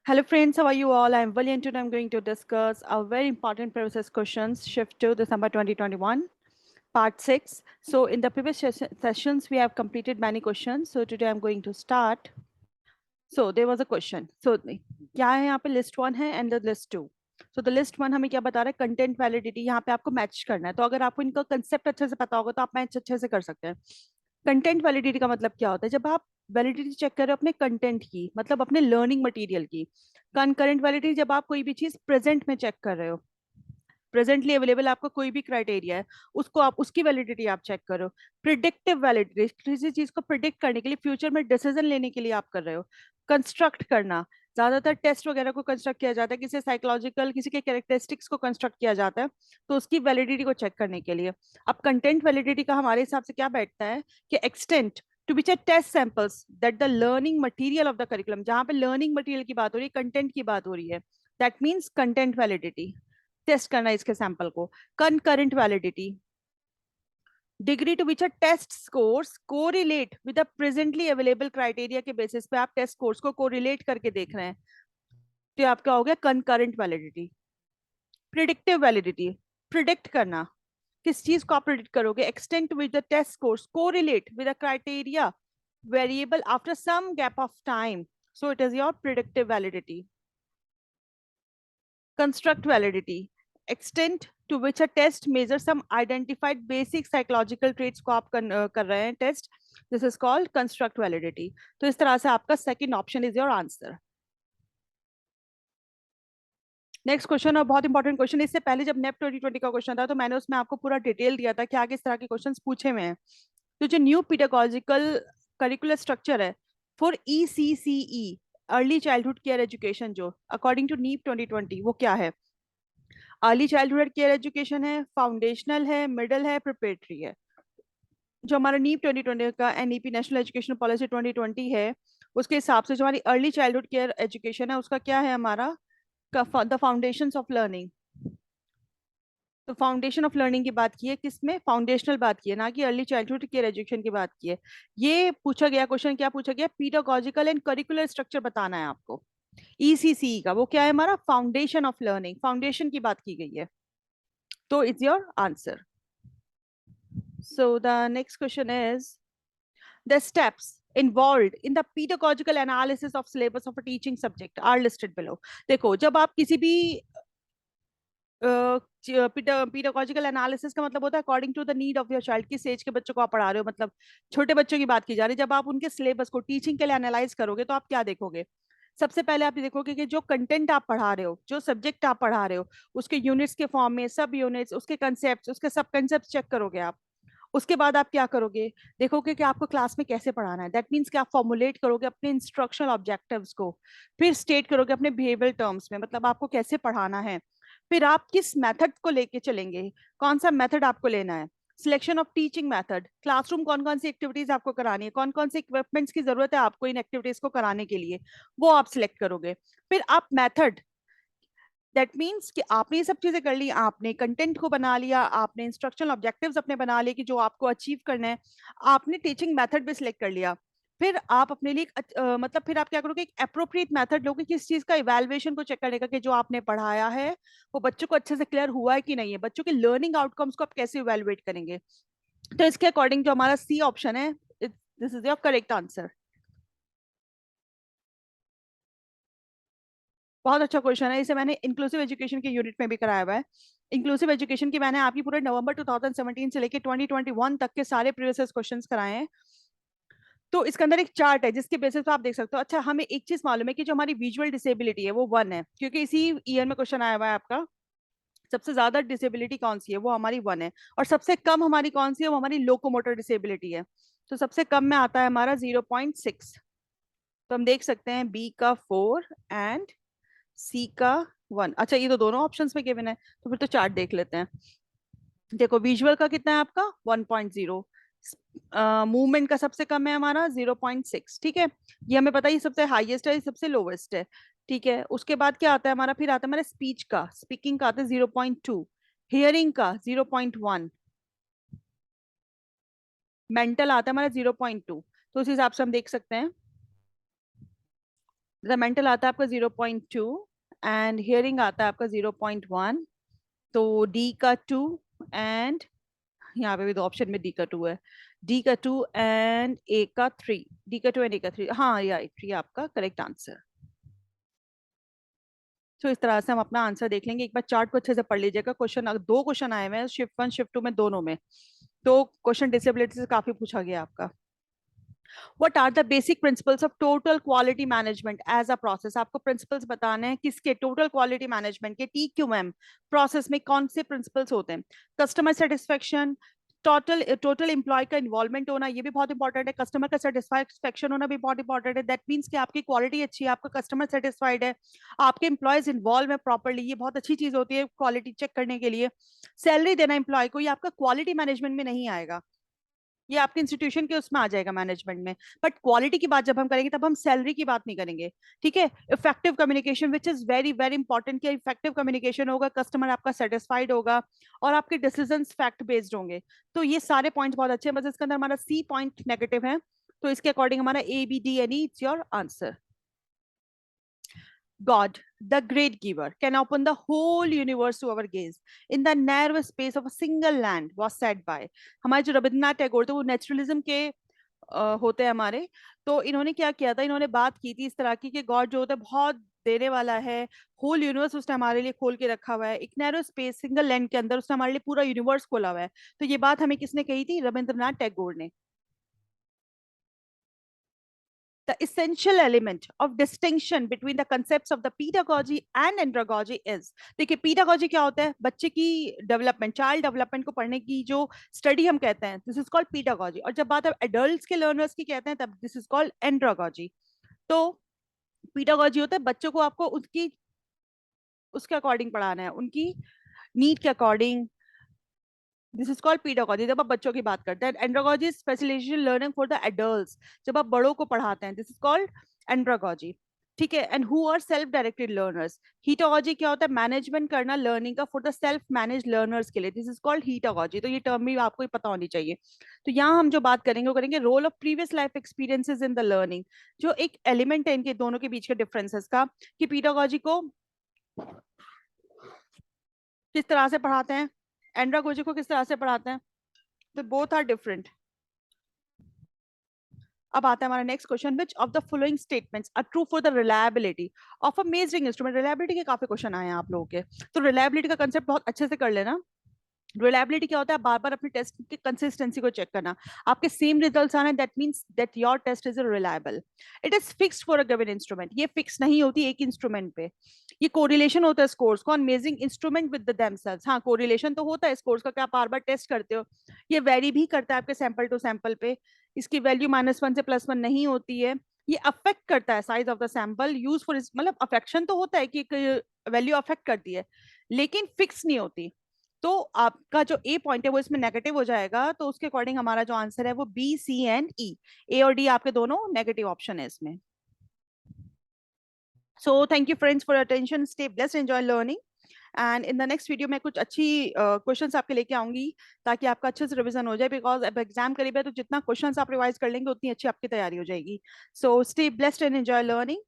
Hello friends, how are you all? I'm Vali and today I'm going to discuss our very important process questions, shift to December 2021, part 6. So in the previous sessions, we have completed many questions. So today I'm going to start. So there was a question. So क्या है यहाँ पे list 1 है and the list 2. So the list 1 हमें क्या बता रहा है, कंटेंट वैलिडिटी यहाँ पे आपको मैच करना है. तो अगर आपको इनका कंसेप्ट अच्छे से पता होगा तो आप मैच अच्छे से कर सकते हैं. कंटेंट वैलिडिटी का मतलब क्या होता है, जब आप वैलिडिटी चेक कर रहे हो अपने कंटेंट की, मतलब अपने लर्निंग मटेरियल की. कनकरेंट वैलिडिटी जब आप कोई भी चीज प्रेजेंट में चेक कर रहे हो, प्रेजेंटली अवेलेबल आपका कोई भी क्राइटेरिया है, उसको आप उसकी वैलिडिटी आप चेक करो. प्रिडिक्टिव वैलिडिटी किसी चीज को प्रिडिक्ट करने के लिए, फ्यूचर में डिसीजन लेने के लिए आप कर रहे हो. कंस्ट्रक्ट करना, ज्यादातर टेस्ट वगैरह को कंस्ट्रक्ट किया जाता है, किसी साइकोलॉजिकल किसी के कैरेक्टरिस्टिक्स को कंस्ट्रक्ट किया जाता है, तो उसकी वैलिडिटी को चेक करने के लिए. अब कंटेंट वैलिडिटी का हमारे हिसाब से क्या बैठता है कि extent to which test samples that the learning material of the curriculum, जहां पे लर्निंग मटेरियल की बात हो रही है, कंटेंट की बात हो रही है, that means content validity. Test करना है इसके सैंपल को. Concurrent validity, degree to which a test scores correlate with the presently available criteria के बेसिस पे आप टेस्ट स्कोर्स को कोरिलेट करके देख रहे हैं, तो आपका हो गया concurrent validity. Predictive validity, predict करना, किस चीज को आप प्रिडिक्ट करोगे, extent with the test scores correlate with the criteria variable after some gap of time, so it is your predictive validity. Construct validity, extent to which a test measures some identified basic psychological traits को आप कर रहे हैं test, this is called construct validity. तो इस तरह से आपका second option is your answer. Next question, और बहुत इंपॉर्टेंट क्वेश्चन. इससे पहले जब नेप 2020 का क्वेश्चन था तो मैंने उसमें आपको पूरा डिटेल दिया था कि आगे इस तरह के क्वेश्चंस पूछे हुए हैं. तो जो न्यू पेडागोजिकल करिकुलर स्ट्रक्चर है for ECCE, early childhood care education, जो अकॉर्डिंग टू नीप 2020 वो क्या है. अर्ली चाइल्डहुड केयर एजुकेशन है, फाउंडेशनल है, मिडिल है, प्रिपरेटरी है. जो हमारा नीप 2020 का NEP नेशनल एजुकेशन पॉलिसी 2020 है, उसके हिसाब से जो हमारी अर्ली चाइल्डहुड केयर एजुकेशन है उसका क्या है, हमारा द फाउंडेशंस ऑफ लर्निंग. तो फाउंडेशन ऑफ लर्निंग की बात की है, किसमें फाउंडेशनल बात की है, ना कि अर्ली चाइल्डहुड केयर एजुकेशन की बात की है. ये पूछा गया क्वेश्चन, क्या पूछा गया, पीडागोजिकल एंड करिकुलर स्ट्रक्चर बताना है आपको. ECCE का वो क्या है, हमारा फाउंडेशन ऑफ लर्निंग, फाउंडेशन की बात की गई है. तो it's your answer. So the next question is, the steps involved in the pedagogical analysis of syllabus of a teaching subject are listed below. देखो, जब आप किसी भी पीडागोजिकल एनालिसिस का मतलब होता है according to the need of your child, किस एज के बच्चों को आप पढ़ा रहे हो, मतलब छोटे बच्चों की बात की जा रही है. जब आप उनके सिलेबस को टीचिंग के लिए एनालाइज करोगे तो आप क्या देखोगे, सबसे पहले आप ये देखोगे कि जो कंटेंट आप पढ़ा रहे हो, जो सब्जेक्ट आप पढ़ा रहे हो, उसके यूनिट्स के फॉर्म में, सब यूनिट्स, उसके कंसेप्ट, उसके सब कंसेप्ट चेक करोगे आप. उसके बाद आप क्या करोगे, देखोगे कि आपको क्लास में कैसे पढ़ाना है, दैट मीन्स कि आप फॉर्मुलेट करोगे अपने इंस्ट्रक्शनल ऑब्जेक्टिव्स को, फिर स्टेट करोगे अपने बिहेवियर टर्म्स में, मतलब आपको कैसे पढ़ाना है. फिर आप किस मेथड को लेके चलेंगे, कौन सा मेथड आपको लेना है, selection of teaching method, classroom कौन कौन सी एक्टिविटीज आपको करानी है, कौन कौन से इक्विपमेंट्स की जरूरत है आपको इन एक्टिविटीज को कराने के लिए, वो आप सिलेक्ट करोगे. फिर आप मेथड, दैट मीन्स कि आपने ये सब चीजें कर ली, आपने कंटेंट को बना लिया, आपने इंस्ट्रक्शनल ऑब्जेक्टिव्स अपने बना लिए कि जो आपको अचीव करना है, आपने टीचिंग मेथड भी सिलेक्ट कर लिया. फिर आप अपने लिए मतलब फिर आप क्या करोगे, एक अप्रोप्रिएट मेथड लोगे किस चीज का, इवैल्यूएशन को चेक करने का कि जो आपने पढ़ाया है वो बच्चों को अच्छे से क्लियर हुआ है कि नहीं है, बच्चों के लर्निंग आउटकम्स को आप कैसे इवैल्यूएट करेंगे. तो इसके अकॉर्डिंग जो हमारा सी ऑप्शन है, this is your correct answer. बहुत अच्छा क्वेश्चन है, इसे मैंने इंक्लूसिव एजुकेशन के यूनिट में भी कराया हुआ है. इंक्लूसिव एजुकेशन की मैंने आपकी पूरे नवंबर 2017 से लेके 2021 तक के सारे प्रीवियस क्वेश्चंस कराए हैं. तो इसके अंदर एक चार्ट है जिसके बेसिस पे आप देख सकते हो. अच्छा, हमें एक चीज मालूम है कि जो हमारी विजुअल डिसेबिलिटी है वो 1 है, क्योंकि इसी ईयर में क्वेश्चन आया हुआ है आपका. सबसे ज्यादा डिसेबिलिटी कौन सी है, वो हमारी 1 है. और सबसे कम हमारी कौन सी है, वो हमारी लोकोमोटर डिसेबिलिटी है. तो सबसे कम में आता है हमारा 0.6. तो हम देख सकते हैं बी का 4 एंड सी का 1. अच्छा, ये तो दोनों ऑप्शंस में गिवन है, तो फिर तो चार्ट देख लेते हैं. देखो, विजुअल का कितना है आपका 1.0, मूवमेंट का सबसे कम है हमारा 0.6. ठीक है, ये हमें पता है, ये सबसे हाईएस्ट है, ये सबसे लोवेस्ट है. ठीक है, उसके बाद क्या आता है हमारा, फिर आता है हमारा स्पीच का, स्पीकिंग का आता है 0.2, हियरिंग का 0.1, मेंटल आता है हमारा 0.2. तो उस हिसाब से हम देख सकते हैं द मेंटल आता है आपका 0.2 एंड हियरिंग आता है आपका 0.1, तो डी का 2 एंड यहाँ पे भी दो ऑप्शन में डी का 2 है, डी का 2 एंड ए का 3, डी का 2 एंड ए का 3, हाँ या 3 आपका करेक्ट आंसर। तो इस तरह से हम अपना आंसर देख लेंगे। एक बार चार्ट को अच्छे से पढ़ लीजिएगा। क्वेश्चन दो क्वेश्चन आए हुए हैं शिफ्ट 1 शिफ्ट 2 में, दोनों में। तो क्वेश्चन डिसेबिलिटी से काफी पूछा गया आपका। What are the basic principles of total quality management as a process? आपको प्रिंसिपल्स बताने हैं किसके, टोटल क्वालिटी मैनेजमेंट के, TQM प्रोसेस में कौन से प्रिंसिपल्स होते हैं? कस्टमर सेटिस्फेक्शन, टोटल एम्प्लॉय का इन्वॉल्वमेंट होना, ये भी बहुत इंपॉर्टेंट है। कस्टमर का सेटिस्फेक्शन होना भी बहुत इंपॉर्टेंट है। दैट मीन्स कि आपकी क्वालिटी अच्छी है, आपका कस्टमर सेटिस्फाइड है, आपके एम्प्लॉयज इन्वॉल्व है प्रॉपरली, ये बहुत अच्छी चीज होती है क्वालिटी चेक करने के लिए। सैलरी देना एम्प्लॉय को, ये आपका क्वालिटी मैनेजमेंट में नहीं आएगा, ये आपके इंस्टीट्यूशन के उसमें आ जाएगा मैनेजमेंट में। बट क्वालिटी की बात जब हम करेंगे तब हम सैलरी की बात नहीं करेंगे, ठीक है। Effective communication which is very very important, कि इफेक्टिव कम्युनिकेशन होगा, कस्टमर आपका सेटिस्फाइड होगा और आपके डिसीजंस फैक्ट बेस्ड होंगे। तो ये सारे पॉइंट्स बहुत अच्छे हैं, बस इसके अंदर हमारा सी पॉइंट नेगेटिव है, तो इसके अकॉर्डिंग हमारा ABDNE it's your answer. God, the great giver, can open the whole universe to our gaze in the narrow space of a single land, was said by। हमारे जो रविन्द्रनाथ टैगोर थे वो naturalism के होते हैं हमारे। तो इन्होंने क्या किया था, इन्होंने बात की थी इस तरह की कि गॉड जो होता है बहुत देने वाला है, होल यूनिवर्स उसने हमारे लिए खोल के रखा हुआ है, एक नैरो स्पेस सिंगल लैंड के अंदर उसने हमारे लिए पूरा यूनिवर्स खोला हुआ है। तो ये बात हमें किसने कही थी? रविंद्रनाथ टैगोर ने। The essential element of distinction between the concepts of the pedagogy and andragogy is, देखिए pedagogy क्या होता है? बच्चे की डेवलपमेंट, चाइल्ड डेवलपमेंट को पढ़ने की जो स्टडी हम कहते हैं, दिस इज कॉल्ड pedagogy। और जब बात एडल्ट्स के लर्नर्स की कहते हैं तब दिस इज कॉल्ड एंड्रागोजी। तो pedagogy होता है बच्चों को आपको उसकी उसके अकॉर्डिंग पढ़ाना है, उनकी नीड के according, this is called pedagogy जब आप बच्चों की बात करते हैं। Andragogy is specialization learning for the adults, जब आप बड़ों को पढ़ाते हैं, दिस इज कॉल्ड एंड्रागोजी, ठीक है। And who are self directed learners. Heutagogy क्या होता है? मैनेजमेंट करना लर्निंग का for the self manage learners के लिए, दिस इज कॉल्ड हीटागोजी। तो ये टर्म भी आपको पता होनी चाहिए। तो यहाँ हम जो बात करेंगे वो करेंगे role of previous life experiences in the learning, जो एक एलिमेंट है इनके दोनों के बीच के डिफरेंसेस का, कि पीडागोजी को किस तरह से पढ़ाते हैं, एंड्रागोजी को किस तरह से पढ़ाते हैं, तो बोथ आर डिफरेंट। अब आता है हमारा next question, which of the following statements are true for the reliability of a measuring instrument. Reliability के काफी क्वेश्चन आए हैं आप लोगों के, तो रिलायबिलिटी का कंसेप्ट बहुत अच्छे से कर लेना। रिलायबिलिटी क्या होता है? बार बार अपने टेस्ट की कंसिस्टेंसी को चेक करना, आपके सेम रिजल्ट्स आना, that means that your test is reliable. It is fixed for a given instrument, ये फिक्स नहीं होती एक इंस्ट्रूमेंट पे। ये कोरिलेशन होता है स्कोर्स को on measuring instrument with themselves. हाँ, कोरिलेशन तो होता है स्कोर्स का, क्या आप बार बार टेस्ट करते हो, ये वेरी भी करता है आपके सैंपल टू सैंपल पे। इसकी वैल्यू -1 से +1 नहीं होती है। ये अफेक्ट करता है size of the sample use for, मतलब अफेक्शन तो होता है कि वैल्यू अफेक्ट करती है, लेकिन फिक्स नहीं होती। तो आपका जो ए पॉइंट है वो इसमें नेगेटिव हो जाएगा, तो उसके अकॉर्डिंग हमारा जो आंसर है वो बी, सी एंड ई। ए और डी आपके दोनों नेगेटिव ऑप्शन है इसमें। So thank you friends for attention, stay blessed, enjoy learning. And in the next video में कुछ अच्छी क्वेश्चंस आपके लेके आऊंगी, ताकि आपका अच्छे से रिवीजन हो जाए, बिकॉज अब एग्जाम करीब है, तो जितना क्वेश्चंस आप रिवाइज कर लेंगे उतनी अच्छी आपकी तैयारी हो जाएगी। So stay blessed and enjoy learning.